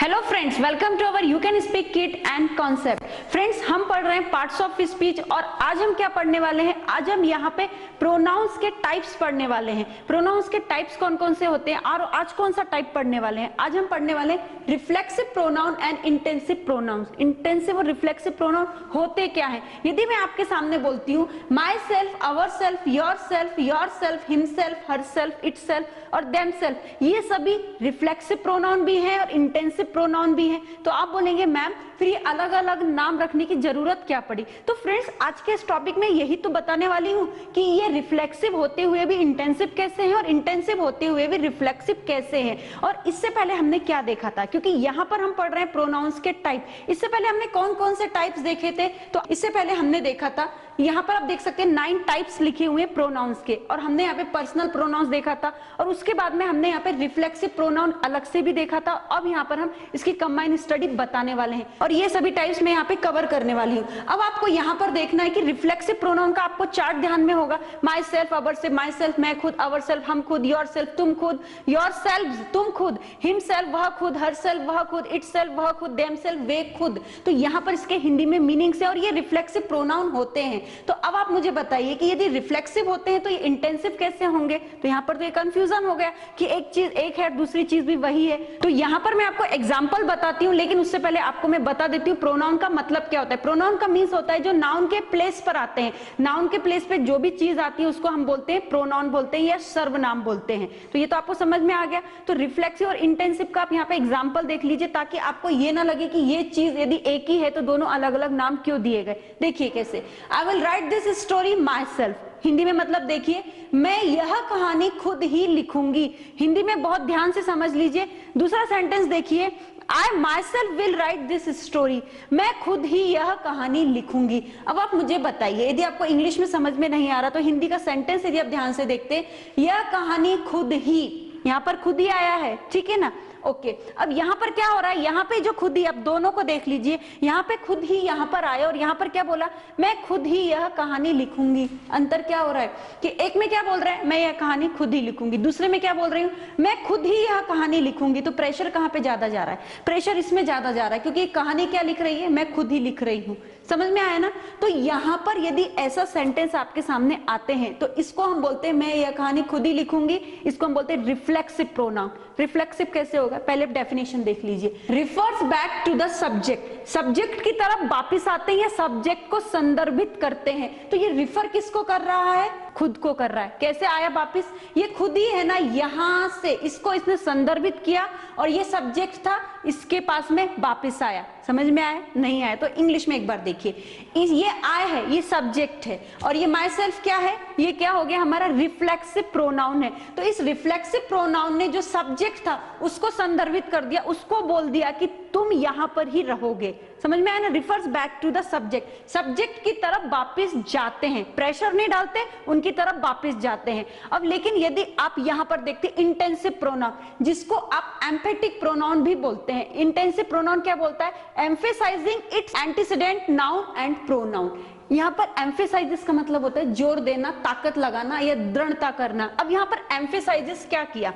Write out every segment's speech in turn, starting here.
Hello friends, welcome to our you can speak kit and concept. Friends, हम पढ़ रहे हैं पार्ट्स ऑफ स्पीच और आज हम क्या पढ़ने वाले हैं? आज हम यहाँ पे प्रोनाउंस के टाइप्स पढ़ने वाले हैं। प्रोनाउंस के टाइप्स कौन कौन से होते हैं और आज कौन सा टाइप पढ़ने वाले हैं? आज हम पढ़ने वाले हैं reflexive pronoun and intensive pronouns. Intensive और रिफ्लेक्सिव प्रोनाउन होते क्या है? यदि मैं आपके सामने बोलती हूँ myself, ourself, yourself, himself, herself, itself और देम सेल्फ, ये सभी रिफ्लेक्सिव प्रोनाउन भी है और इंटेंसिव प्रोनाउन भी है। तो आप बोलेंगे मैम फिर ये अलग अलग नाम रखने की जरूरत क्या पड़ी? तो फ्रेंड्स, आज के इस टॉपिक में यही तो बताने वाली हूं कि ये रिफ्लेक्सिव होते हुए भी इंटेंसिव कैसे हैं और इंटेंसिव होते हुए भी रिफ्लेक्सिव कैसे हैं। और इससे पहले हमने क्या देखा था, क्योंकि यहां पर हम पढ़ रहे हैं प्रोनाउंस के टाइप। इससे पहले हमने कौन कौन से टाइप्स देखे थे? तो इससे पहले हमने देखा था, यहाँ पर आप देख सकते हैं 9 टाइप्स लिखे हुए हैं प्रोनाउंस के, और हमने यहाँ पे पर्सनल प्रोनाउंस देखा था और उसके बाद में हमने यहाँ पे रिफ्लेक्सिव प्रोनाउन अलग से भी देखा था। अब यहाँ पर हम इसकी कंबाइन स्टडी बताने वाले हैं और ये सभी टाइप्स मैं यहाँ पे कवर करने वाली हूँ। अब आपको यहाँ पर देखना है कि रिफ्लेक्सिव प्रोनाउन का आपको चार्ट ध्यान में होगा। My self, our self, my self मैं खुद, अवर सेल्फ हम खुद, योर सेल्फ तुम खुद, योर सेल्फ तुम खुद, हिम सेल्फ वह खुद, हर सेल्फ वह खुद, इट सेल्फ वह खुद, देम सेल्फ वे खुद। तो यहाँ पर इसके हिंदी में मीनिंग्स है और ये रिफ्लेक्सिव प्रोनाउन होते हैं। तो अब आप मुझे बताइए कि यदि रिफ्लेक्सिव होते हैं तो ये इंटेंसिव कैसे होंगे? तो यहाँ पर तो ये कंफ्यूजन हो गया कि एक चीज एक है, दूसरी चीज भी वही है। तो यहाँ पर मैं आपको एग्जांपल बताती हूँ, लेकिन उससे पहले आपको मैं बता देती हूँ प्रोनाउन का मतलब क्या होता है। प्रोनाउन का मीन्स होता है जो नाउन के प्लेस पर आते हैं। नाउन के प्लेस पे जो भी चीज आती है उसको हम बोलते हैं प्रोनाउन बोलते हैं या सर्वनाम बोलते हैं। तो ये तो आपको समझ में आ गया। तो रिफ्लेक्सिव और इंटेंसिव का आप यहाँ पे एग्जाम्पल देख लीजिए ताकि आपको ये ना लगे कि ये चीज यदि एक ही है तो दोनों अलग अलग नाम क्यों दिए गए। देखिए कैसे, आई will write this story my self. Hindi में मतलब देखिए, मैं यह कहानी खुद ही लिखूंगी। हिंदी में बहुत ध्यान से समझ लीजिए। दूसरा सेंटेंस देखिए, I myself will write this story. मैं खुद ही यह कहानी लिखूंगी। अब आप मुझे बताइए, यदि आपको इंग्लिश में समझ में नहीं आ रहा तो हिंदी का सेंटेंस यदि आप ध्यान से देखते, यह कहानी खुद ही, यहाँ पर खुद ही आया है, ठीक है ना? ओके, अब यहाँ पर क्या हो रहा है? यहाँ पे जो खुद ही, आप दोनों को देख लीजिए, यहाँ पे खुद ही यहाँ पर आया और यहाँ पर क्या बोला? मैं खुद ही यह कहानी लिखूंगी। अंतर क्या हो रहा है कि एक में क्या बोल रहा है? मैं यह कहानी खुद ही लिखूंगी। दूसरे में क्या बोल रही हूँ? मैं खुद ही यह कहानी लिखूंगी। तो प्रेशर कहाँ पे ज्यादा जा रहा है? प्रेशर इसमें ज्यादा जा रहा है, क्योंकि कहानी क्या लिख रही है? मैं खुद ही लिख रही हूँ। समझ में आया ना? तो यहाँ पर यदि ऐसा सेंटेंस आपके सामने आते हैं तो इसको हम बोलते हैं मैं यह कहानी खुद ही लिखूंगी। इसको हम बोलते हैं रिफ्लेक्सिव प्रोनाउन। रिफ्लेक्सिव कैसे होगा? पहले डेफिनेशन देख लीजिए। Refers back to the subject, subject की तरफ वापिस आते हैं या सब्जेक्ट को संदर्भित करते हैं। तो ये रिफर किसको कर रहा है? खुद को कर रहा है। कैसे आया वापिस? ये खुद ही है ना, यहां से इसको इसने संदर्भित किया और ये सब्जेक्ट था, इसके पास में वापिस आया। समझ में आया? नहीं आया तो इंग्लिश में एक बार देखिए। ये आय है, ये सब्जेक्ट है और ये माई सेल्फ क्या है? ये क्या हो गया? हमारा रिफ्लेक्सिव प्रोनाउन है। तो इस रिफ्लेक्सिव प्रोनाउन ने जो सब्जेक्ट था उसको संदर्भित कर दिया, उसको बोल दिया कि तुम यहां पर ही रहोगे। समझ में आया ना? Refers back to the subject, subject की तरफ वापस जाते हैं, प्रेशर नहीं डालते, उनकी तरफ वापस जाते हैं। अब लेकिन यदि आप यहां पर देखते इंटेंसिव प्रोनाउन, जिसको आप एम्फेटिक प्रोनाउन भी बोलते हैं। इंटेंसिव प्रोनाउन क्या बोलता है? Emphasizing it's antecedent noun and pronoun. यहाँ पर एम्फेसाइजिस का मतलब होता है जोर देना, ताकत लगाना या दृढ़ता करना। अब यहाँ पर एम्फेसाइजिस क्या किया?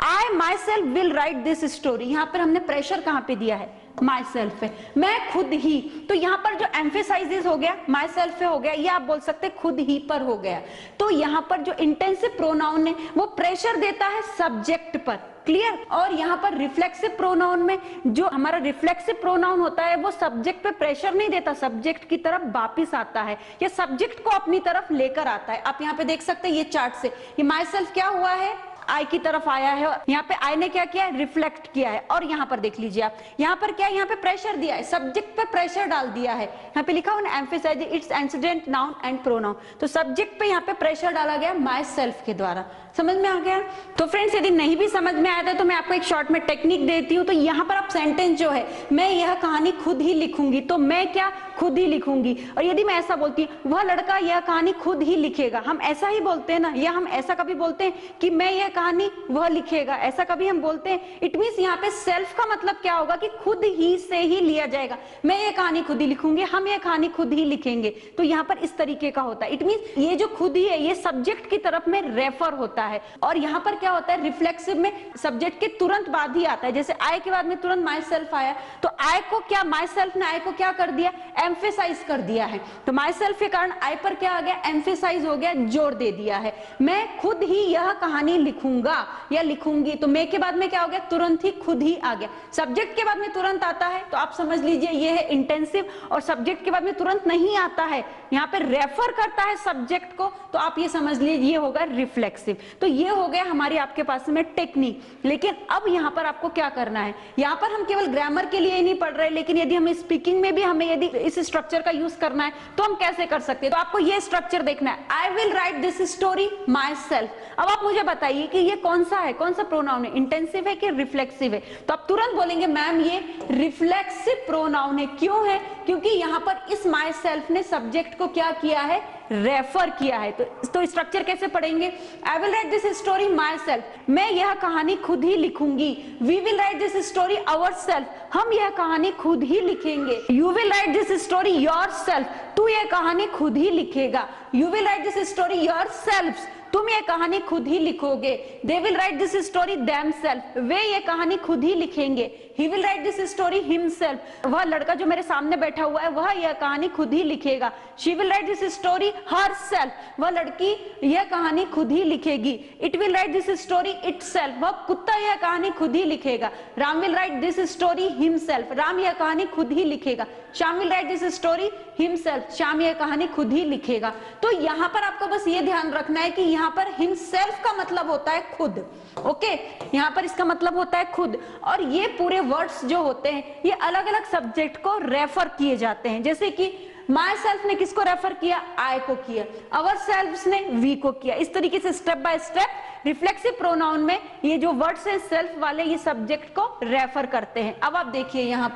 I myself will write this story. यहाँ पर हमने प्रेशर कहाँ पे दिया है? माई सेल्फ है, मैं खुद ही। तो यहाँ पर जो एम्फेसाइजिस हो गया माई सेल्फ हो गया, ये आप बोल सकते खुद ही पर हो गया। तो यहाँ पर जो इंटेंसिव प्रोनाउन है वो प्रेशर देता है सब्जेक्ट पर। क्लियर? और यहाँ पर रिफ्लेक्सिव प्रोनाउन में जो हमारा रिफ्लेक्सिव प्रोनाउन होता है वो सब्जेक्ट पे प्रेशर नहीं देता, सब्जेक्ट की तरफ वापिस आता है या सब्जेक्ट को अपनी तरफ लेकर आता है। आप यहाँ पे देख सकते हैं ये चार्ट से, ये माई सेल्फ क्या हुआ है? आई की तरफ आया है और यहाँ पे आई ने क्या किया है? रिफ्लेक्ट किया है। और यहाँ पर देख लीजिए आप, यहाँ पर क्या है? यहाँ पे प्रेशर दिया है, सब्जेक्ट पे प्रेशर डाल दिया है। यहाँ पे लिखा हुआ ना emphasize its antecedent noun and pronoun. तो सब्जेक्ट पे यहाँ पे प्रेशर डाला गया माई सेल्फ के द्वारा। समझ में आ गया? तो फ्रेंड्स, यदि नहीं भी समझ में आया था तो मैं आपको एक शॉर्ट में टेक्निक देती हूँ। तो यहाँ पर आप सेंटेंस जो है मैं यह कहानी खुद ही लिखूंगी, तो मैं क्या खुद ही लिखूंगी। और यदि मैं ऐसा बोलती हूँ वह लड़का यह कहानी खुद ही लिखेगा, हम ऐसा ही बोलते हैं ना, या हम ऐसा कभी बोलते हैं कि मैं यह कहानी वह लिखेगा, ऐसा कभी हम बोलते हैं? इट मींस यहाँ पे सेल्फ का मतलब क्या होगा कि खुद ही से ही लिया जाएगा। मैं ये कहानी खुद ही लिखूंगी, हम ये कहानी खुद ही लिखेंगे, तो यहाँ पर इस तरीके का होता है। इट मींस ये जो खुद ही है ये सब्जेक्ट की तरफ में रेफर होता है। और यहाँ पर क्या होता है, रिफ्लेक्सिव में सब्जेक्ट के तुरंत बाद ही आता है। जैसे आई के बाद में तुरंत माई सेल्फ आया, तो आई को क्या, माई सेल्फ ने आई को क्या कर दिया, एम्फेसाइज कर दिया है। तो माई सेल्फ के कारण आई पर क्या आ गया, एम्फेसाइज हो गया, जोर दे दिया है। मैं खुद ही यह कहानी लिखूंगा या लिखूंगी, तो मैं के बाद में क्या हो गया, तुरंत ही खुद ही आ गया। सब्जेक्ट के बाद में तुरंत आता है तो आप समझ लीजिए ये है इंटेंसिव, और सब्जेक्ट के बाद में तुरंत नहीं आता है, यहाँ पे रेफर करता है सब्जेक्ट को, तो आप ये समझ लीजिए ये होगा रिफ्लेक्सिव। तो ये हो गया हमारी आपके पास में टेक्निक। लेकिन अब यहाँ पर आपको क्या करना है, यहाँ पर हम केवल ग्रामर के लिए ही नहीं पढ़ रहे, लेकिन यदि हम स्पीकिंग में भी हमें यदि इस स्ट्रक्चर का यूज करना है तो हम कैसे कर सकते हैं। तो आपको ये स्ट्रक्चर देखना है, आई will write this story my self. अब आप मुझे बताइए कि ये कौन सा है, कौन सा प्रोनाउन है, इंटेंसिव है कि रिफ्लेक्सिव है? तो आप तुरंत बोलेंगे मैम ये रिफ्लेक्सिव प्रोनाउन है। क्यों है, क्योंकि यहाँ पर इस माई सेल्फ ने सब्जेक्ट को क्या किया है, रेफर किया है। तो स्ट्रक्चर कैसे पढ़ेंगे, I will write this story myself, मैं यह कहानी खुद ही लिखूंगी। We will write this story ourself, हम यह कहानी खुद ही लिखेंगे। You will write this story yourself, तू यह कहानी खुद ही लिखेगा। You will write this story yourself, तुम ये कहानी खुद ही लिखोगे। They will write this story themselves, वे ये कहानी खुद ही लिखेंगे। He will write this story himself, वह लड़का जो मेरे सामने बैठा हुआ है वह यह कहानी खुद ही लिखेगा। She will write this story herself, वह लड़की यह कहानी खुद ही लिखेगी। It will write this story itself, वह कुत्ता यह कहानी खुद ही लिखेगा। Ram will write this story himself, Ram यह कहानी खुद ही लिखेगा। Shyam will write this story himself, Shyam यह कहानी खुद ही लिखेगा। तो यहाँ पर आपको बस ये ध्यान रखना है कि यहाँ पर हिमसेल्फ का मतलब होता है खुद। ओके, यहाँ पर इसका मतलब होता है खुद। और ये पूरे वर्ड्स जो होते हैं ये अलग अलग सब्जेक्ट को रेफर किए जाते हैं। जैसे कि माई सेल्फ ने किसको रेफर किया, आई को किया। अवर सेल्फ ने वी को किया। इस तरीके से step by step reflexive pronoun में ये जो वर्ड्स हैं सेल्फ वाले ये सब्जेक्ट को रेफर करते हैं। अब आप देखिए यहाँ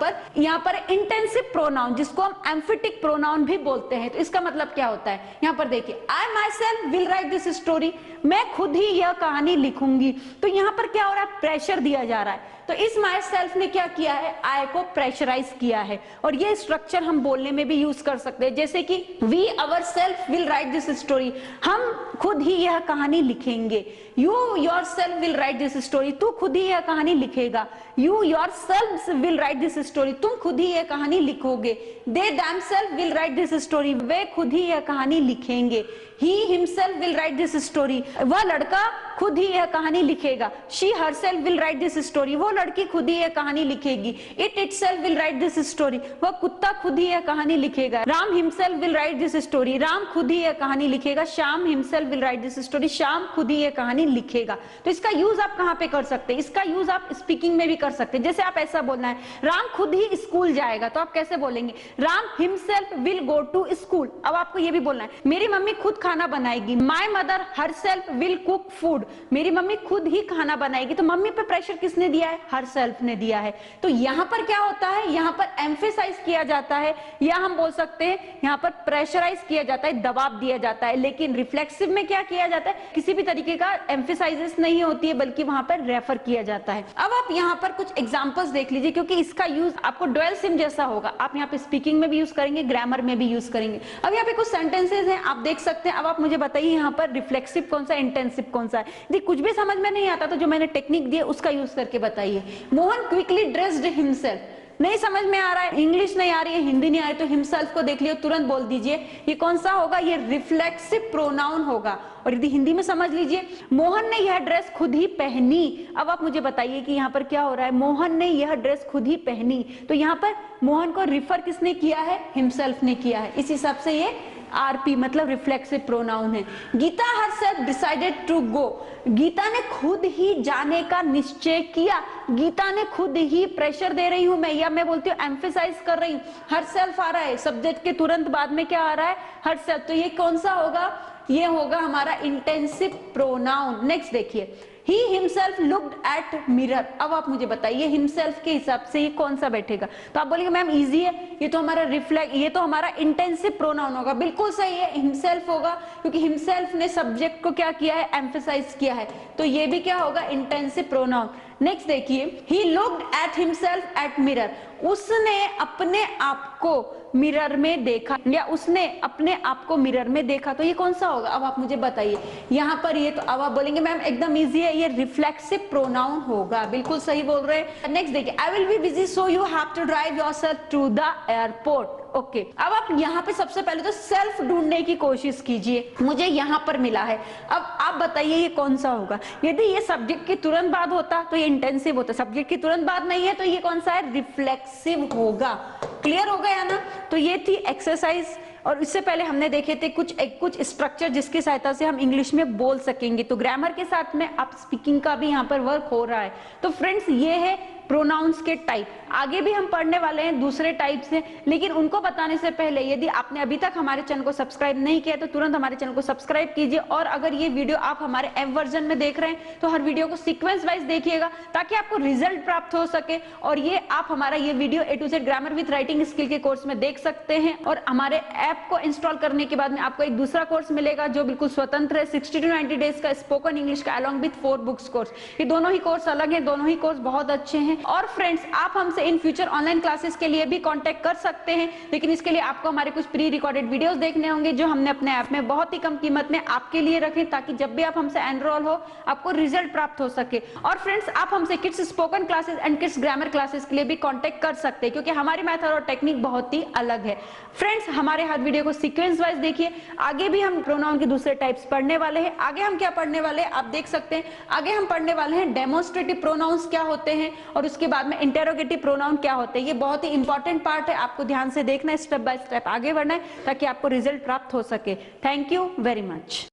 पर इंटेंसिव प्रोनाउन जिसको हम एम्फेटिक प्रोनाउन भी बोलते हैं, तो इसका मतलब क्या होता है, यहाँ पर देखिए I myself will write this story, मैं खुद ही यह कहानी लिखूंगी। तो यहाँ पर क्या हो रहा है, प्रेशर दिया जा रहा है। तो इस माई सेल्फ ने क्या किया है, आई को प्रेशराइज किया है। और ये स्ट्रक्चर हम बोलने में भी यूज कर सकते हैं, जैसे कि we ourself will write this story, हम खुद ही यह कहानी लिखेंगे। You yourself will write this story, तू खुद ही यह कहानी लिखेगा। You yourself will write this story, तुम खुद ही यह कहानी लिखोगे। They themselves will write this story, वे खुद ही यह कहानी लिखेंगे। He himself will write this story, वह लड़का खुद ही यह कहानी लिखेगा। She herself will write this story, वो लड़की खुद ही यह कहानी लिखेगी। It itself will write this story, वह कुत्ता खुद ही यह कहानी लिखेगा। Ram himself will write this story, Ram खुद ही यह कहानी लिखेगा। Shyam himself will write this story, Shyam खुद ही यह कहानी लिखेगा। तो इसका यूज आप कहाँ पे कर सकते हैं, इसका यूज आप स्पीकिंग में भी कर सकते हैं। जैसे आप ऐसा बोलना है, राम खुद ही स्कूल जाएगा, तो आप कैसे बोलेंगे, Ram himself will go to school. अब आपको ये भी बोलना है, मेरी मम्मी खुद खाना बनाएगी। My mother herself will cook food, मेरी मम्मी खुद ही खाना बनाएगी। तो मम्मी पे प्रेशर किसने दिया है, हरसेल्फ ने दिया है। तो यहाँ पर क्या होता है, यहाँ पर एम्फेसाइज किया जाता है, या हम बोल सकते हैं यहाँ पर प्रेशराइज किया जाता है, दबाव दिया जाता है। लेकिन रिफ्लेक्सिव में क्या किया जाता है, किसी भी तरीके का एम्फेसाइजेस नहीं होती है, बल्कि वहां पर रेफर किया जाता है। अब आप यहाँ पर कुछ एग्जांपल्स देख लीजिए, क्योंकि इसका यूज आपको डुअल सिम जैसा होगा। आप यहाँ पे स्पीकिंग में भी यूज करेंगे, ग्रामर में भी यूज करेंगे। अब यहाँ पे कुछ सेंटेंसेस हैं, आप देख सकते हैं। अब आप मुझे बताइए यहाँ पर रिफ्लेक्सिव कौन सा, इंटेंसिव कौन सा है। यदि कुछ भी समझ में नहीं आता तो जो मैंने टेक्निक दी है उसका यूज करके बताइए। मोहन क्विकली ड्रेस्ड हिमसेल्फ, नहीं समझ में आ रहा है, इंग्लिश नहीं आ रही है, हिंदी नहीं आ रही, तो हिमसेल्फ को देख लियो, तुरंत बोल दीजिए ये कौन सा होगा, ये रिफ्लेक्सिव प्रोनाउन होगा। और यदि हिंदी में समझ लीजिए, मोहन ने यह ड्रेस खुद ही पहनी। अब आप मुझे बताइए कि यहाँ पर क्या हो रहा है, मोहन ने यह ड्रेस खुद ही पहनी। तो यहाँ पर मोहन को रिफर किसने किया है, हिमसेल्फ ने किया है। इस हिसाब से ये आरपी मतलब रिफ्लेक्सिव प्रोनाउन है। Geeta herself decided to go, Geeta ने खुद ही जाने का निश्चय किया। गीता ने खुद ही, प्रेशर दे रही हूं मैं, या मैं बोलती हूँ एम्फेसाइज कर रही हूँ, हरसेल्फ आ रहा है, सब्जेक्ट के तुरंत बाद में क्या आ रहा है, हरसेल्फ। तो ये कौन सा होगा, ये होगा हमारा इंटेंसिव प्रोनाउन। नेक्स्ट देखिए, he himself looked at mirror. अब आप मुझे बताइए हिमसेल्फ के हिसाब से ये कौन सा बैठेगा? तो आप बोलेंगे मैम इजी है, ये तो हमारा रिफ्लेक्ट, ये तो हमारा इंटेंसिव प्रोनाउन होगा। बिल्कुल सही है, हिमसेल्फ होगा, क्योंकि हिमसेल्फ ने सब्जेक्ट को क्या किया है, एम्फेसाइज किया है, तो ये भी क्या होगा, इंटेंसिव प्रोनाउन। नेक्स्ट देखिए, he looked at himself at mirror, उसने अपने आप को मिरर में देखा, या उसने अपने आप को मिरर में देखा, तो ये कौन सा होगा? अब आप मुझे बताइए यहाँ पर ये, तो अब आप बोलेंगे मैम एकदम इजी है, ये रिफ्लेक्सिव प्रोनाउन होगा। बिल्कुल सही बोल रहे हैं। नेक्स्ट देखिए, I will be busy so you have to drive yourself to the airport. Okay, अब आप यहाँ पे सबसे पहले तो सेल्फ ढूंढने की कोशिश कीजिए, मुझे यहाँ पर मिला है। अब आप बताइए ये कौन सा होगा? यदि ये सब्जेक्ट के तुरंत बाद होता तो ये इंटेंसिव होता, सब्जेक्ट के तुरंत बाद नहीं है तो ये कौन सा है, रिफ्लेक्सिव होगा। क्लियर हो गया ना? तो ये थी एक्सरसाइज, और इससे पहले हमने देखे थे कुछ स्ट्रक्चर जिसकी सहायता से हम इंग्लिश में बोल सकेंगे। तो ग्रामर के साथ में आप स्पीकिंग का भी यहाँ पर वर्क हो रहा है। तो फ्रेंड्स ये है प्रोनाउंस के टाइप। आगे भी हम पढ़ने वाले हैं दूसरे टाइप से, लेकिन उनको बताने से पहले यदि आपने अभी तक हमारे चैनल को सब्सक्राइब नहीं किया तो तुरंत हमारे चैनल को सब्सक्राइब कीजिए। और अगर ये वीडियो आप हमारे ऐप वर्जन में देख रहे हैं तो हर वीडियो को सीक्वेंस वाइज देखिएगा ताकि आपको रिजल्ट प्राप्त हो सके। और ये आप हमारा ये video A to Z grammar with writing skill के कोर्स में देख सकते हैं। और हमारे ऐप को इंस्टॉल करने के बाद में आपको एक दूसरा कोर्स मिलेगा जो बिल्कुल स्वतंत्र है, 60 to 90 डेज का स्पोकन इंग्लिश का अलॉन्ग विद 4 बुक्स कोर्स। ये दोनों ही कोर्स अलग है, दोनों ही कोर्स बहुत अच्छे हैं। और फ्रेंड्स आप हमसे इन फ्यूचर ऑनलाइन क्लासेस के लिए भी कांटेक्ट कर सकते हैं, लेकिन इसके लिए आपको हमारे कुछ प्री रिकॉर्डेड वीडियोस देखने होंगे जो हमने अपने ऐप में बहुत ही कम कीमत में आपके लिए रखे, ताकि जब भी आप हमसे एनरोल हो आपको रिजल्ट प्राप्त हो सके। और फ्रेंड्स आप हमसे kids spoken classes and kids grammar classes के लिए भी कांटेक्ट कर सकते हैं, क्योंकि हमारी मेथड और टेक्निक बहुत ही अलग है। फ्रेंड्स हमारे हर वीडियो को सीक्वेंस वाइज देखिए, आगे भी हम प्रोनाउन के दूसरे टाइप्स पढ़ने वाले हैं। आगे हम क्या पढ़ने वाले हैं आप देख सकते हैं, आगे हम पढ़ने वाले हैं डेमोन्स्ट्रेटिव प्रोनाउंस क्या होते हैं, और उसके बाद में इंटेरोगेटिव प्रोनाउन क्या होते हैं। ये बहुत ही इंपॉर्टेंट पार्ट है, आपको ध्यान से देखना है, स्टेप बाय स्टेप आगे बढ़ना है ताकि आपको रिजल्ट प्राप्त हो सके। Thank you very much.